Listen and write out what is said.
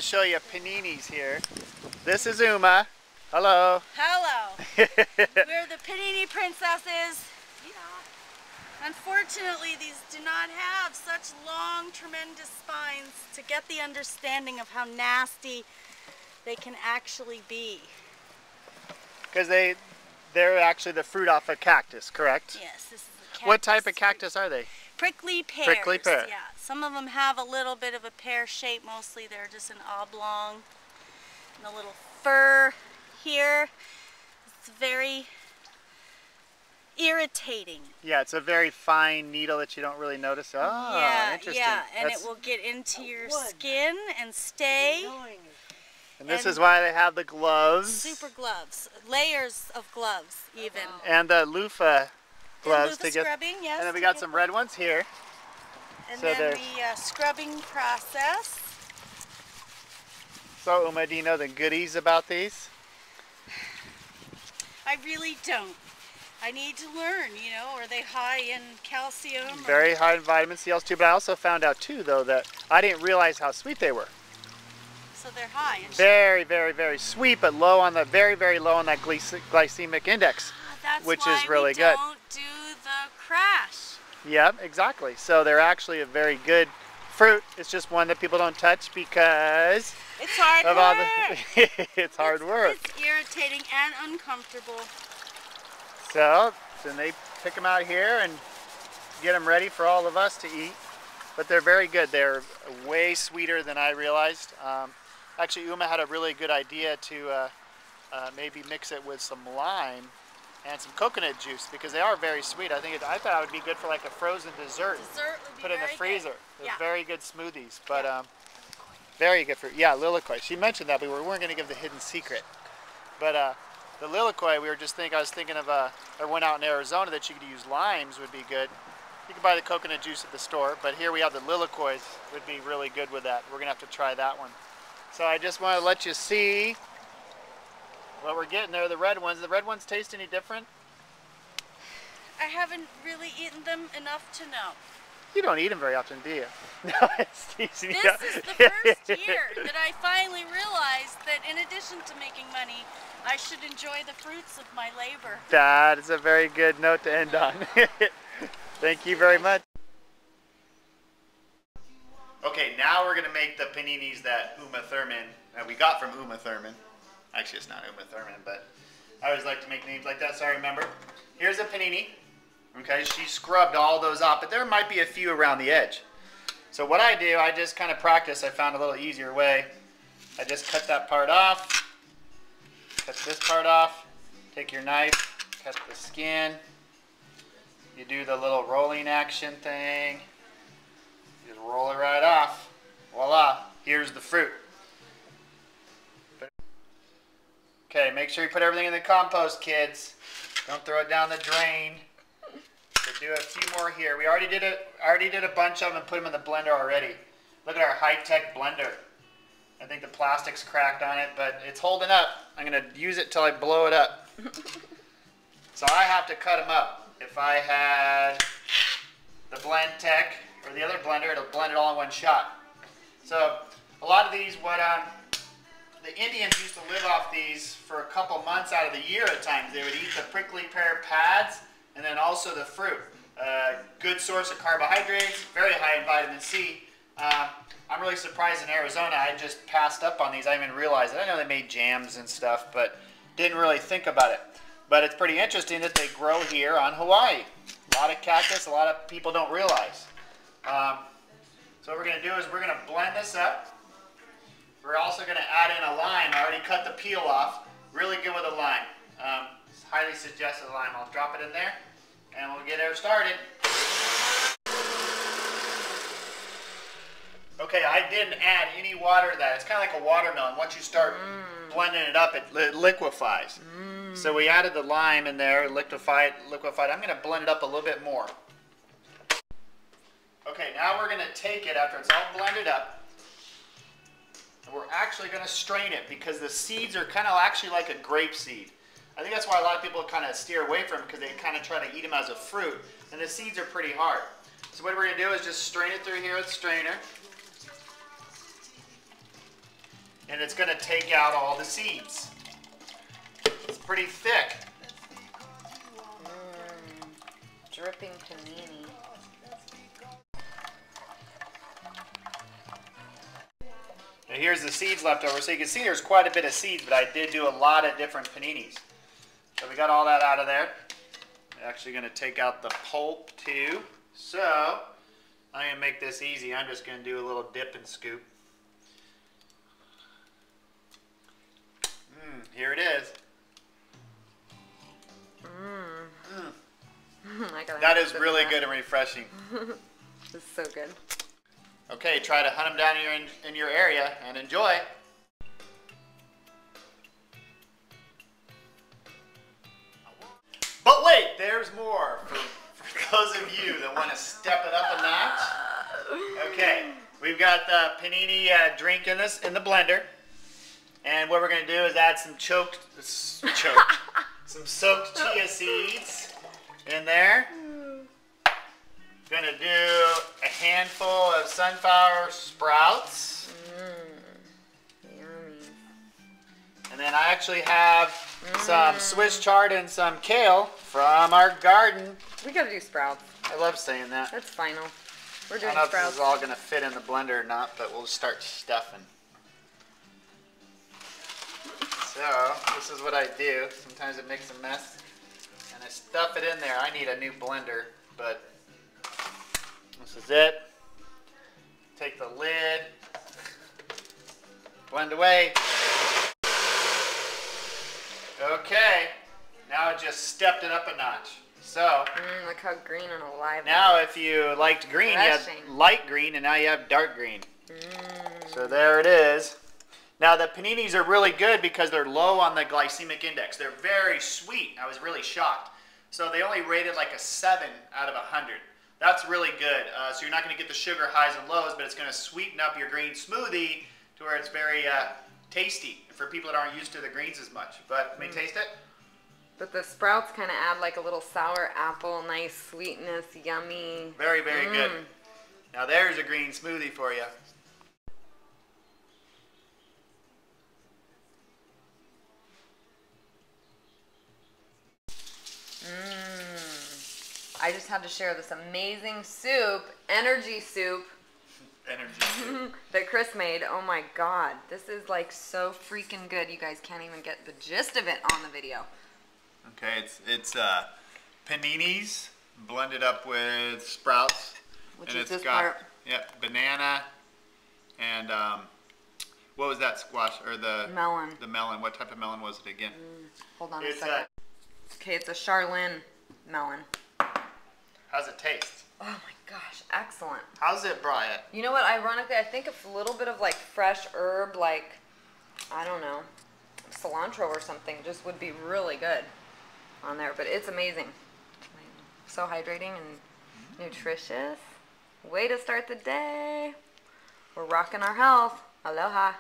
to show you paninis here. This is Uma. Hello. Hello. We're the panini princesses. Yeah. Unfortunately, these do not have such long, tremendous spines to get the understanding of how nasty they can actually be. Because they're actually the fruit off a cactus, correct? Yes, this is a cactus. What type of cactus are they? Prickly pears. Prickly pear. Yeah. Some of them have a little bit of a pear shape. Mostly they're just an oblong. And a little fur here. It's very irritating. Yeah, it's a very fine needle that you don't really notice. Oh, yeah, interesting. Yeah, and it will get into your skin and stay. And this is why they have the gloves. Super gloves. Layers of gloves, even. And the loofah gloves to get scrubbing, yes. And then we got some red ones here. And so then the scrubbing process. So Uma, do you know the goodies about these? I really don't. I need to learn, you know, are they high in calcium? Very high in vitamin C too, but I also found out too though that I didn't realize how sweet they were. So they're high in very, very, very sweet, but low on the very low on that glycemic index, which is really good. That's why we don't do the crash. Yep, exactly. So they're actually a very good fruit. It's just one that people don't touch because it's hard of work. All the it's hard work. It's irritating and uncomfortable. So then they pick them out here and get them ready for all of us to eat. But they're very good. They're way sweeter than I realized. Actually, Uma had a really good idea to maybe mix it with some lime and some coconut juice because they are very sweet. I thought it would be good for like a frozen dessert. Put in the freezer. They're very good smoothies, but very good for lilikoi. She mentioned that, but we weren't going to give the hidden secret. But the lilikoi, I was thinking of I went out in Arizona that you could use limes would be good. You can buy the coconut juice at the store, but here we have the lilikois would be really good with that. We're gonna have to try that one. So I just want to let you see what we're getting there. The red ones. The red ones taste any different? I haven't really eaten them enough to know. You don't eat them very often, do you? No, it's easy. This is the first year that I finally realized that in addition to making money, I should enjoy the fruits of my labor. That is a very good note to end on. Thank you very much. Okay, now we're going to make the paninis that we got from Uma Thurman. Actually, it's not Uma Thurman, but I always like to make names like that, so I remember. Here's a panini. Okay, she scrubbed all those off, but there might be a few around the edge. So what I do, I just kind of practice. I found a little easier way. I just cut that part off. Cut this part off. Take your knife, cut the skin. You do the little rolling action thing. Just roll it right off. Voila, here's the fruit. Okay, make sure you put everything in the compost, kids. Don't throw it down the drain. So do a few more here. We already did a bunch of them and put them in the blender already. Look at our high-tech blender. I think the plastic's cracked on it, but it's holding up. I'm gonna use it till I blow it up. So I have to cut them up. If I had the Blend Tech or the other blender, it'll blend it all in one shot. So a lot of these, the Indians used to live off these for a couple months out of the year at times. They would eat the prickly pear pads and then also the fruit. Good source of carbohydrates, very high in vitamin C. I'm really surprised in Arizona. I just passed up on these. I didn't even realize it. I know they made jams and stuff, but didn't really think about it. But it's pretty interesting that they grow here on Hawaii. A lot of cactus, a lot of people don't realize. So what we're going to do is we're going to blend this up. We're also going to add in a lime. I already cut the peel off. Really good with a lime. Highly suggested lime. I'll drop it in there and we'll get her started. Okay, I didn't add any water to that. It's kind of like a watermelon. Once you start blending it up, it liquefies. So we added the lime in there, liquefied. I'm going to blend it up a little bit more. Okay, now we're going to take it after it's all blended up. And we're actually going to strain it because the seeds are kind of actually like a grape seed. I think that's why a lot of people kind of steer away from them because they kind of try to eat them as a fruit. And the seeds are pretty hard. So what we're going to do is just strain it through here with the strainer. and it's going to take out all the seeds. It's pretty thick. Dripping panini. Now here's the seeds left over. So you can see there's quite a bit of seeds, but I did do a lot of different paninis. So we got all that out of there. I'm actually going to take out the pulp too. So I'm going to make this easy. I'm just going to do a little dip and scoop. Here it is. That is really good and refreshing. This is so good. Okay, try to hunt them down in your area and enjoy. But wait, there's more for those of you that want to step it up a notch. Okay, we've got the panini drink in the blender. And what we're going to do is add some some soaked chia seeds in there. Going to do a handful of sunflower sprouts. Yummy. And then I actually have some Swiss chard and some kale from our garden. We gotta do sprouts. I love saying that. That's final. We're I doing don't know if sprouts. this is all going to fit in the blender or not, but we'll start stuffing. So, this is what I do. Sometimes it makes a mess. And I stuff it in there. I need a new blender, but this is it. Take the lid. Blend away. Okay. Now I just stepped it up a notch. So, look how green and alive. now if you liked green, you have light green, and now you have dark green. So there it is. Now the paninis are really good because they're low on the glycemic index. They're very sweet. I was really shocked. So they only rated like a 7 out of 100. That's really good. So you're not going to get the sugar highs and lows, but it's going to sweeten up your green smoothie to where it's very tasty for people that aren't used to the greens as much. But let me taste it. But the sprouts kind of add like a little sour apple, nice sweetness, yummy. Very, very good. Now there's a green smoothie for you. I just had to share this amazing soup, energy soup. Energy soup. That Chris made. Oh my god. This is like so freaking good. You guys can't even get the gist of it on the video. Okay, it's paninis blended up with sprouts. Which and is it's this got, part. Yep, banana and what was that squash or the melon? The melon. What type of melon was it again? Hold on a second. Okay, it's a Charlene melon. How's it taste? Oh my gosh, excellent. How's it, Brian? You know what, ironically, I think a little bit of like fresh herb, like, I don't know, cilantro or something just would be really good on there, but it's amazing. So hydrating and nutritious. Way to start the day. We're rocking our health. Aloha.